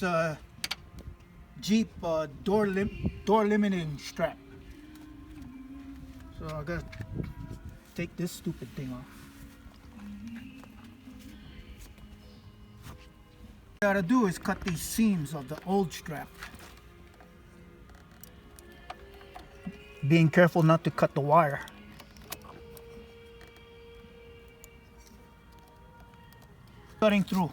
a Jeep door limiting strap. So I gotta take this stupid thing off. What I gotta do is cut these seams of the old strap. Being careful not to cut the wire. Cutting through.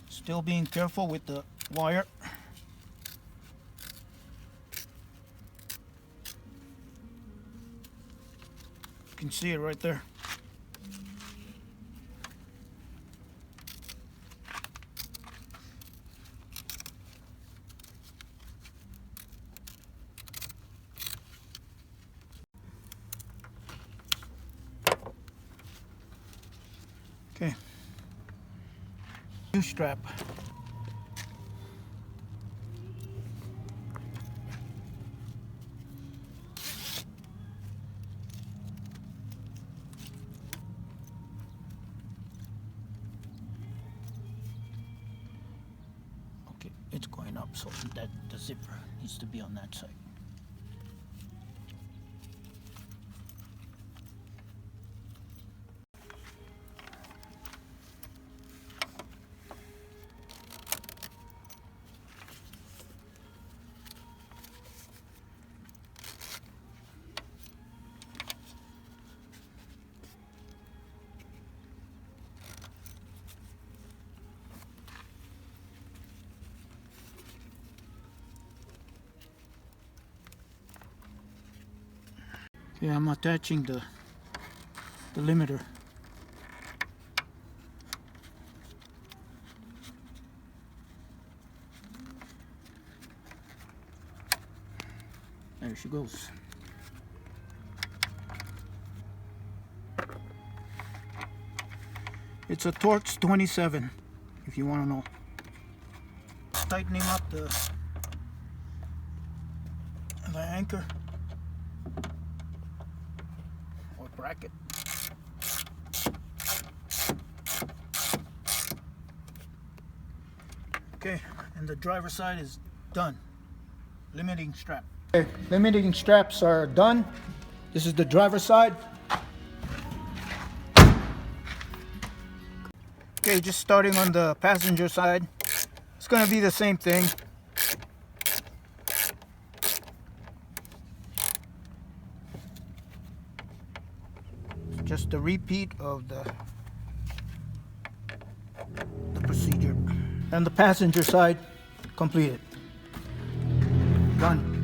Still being careful with the wire. You can see it right there. Okay. New strap. Okay, it's going up, so that the zipper needs to be on that side. Okay, I'm attaching the limiter. There she goes. It's a Torx 27, if you want to know. Tightening up the anchor or bracket. Okay, and the driver's side is done. Limiting strap. Okay, limiting straps are done. This is the driver's side. Okay, just starting on the passenger side. It's gonna be the same thing. Just a repeat of the procedure. And the passenger side completed. Done.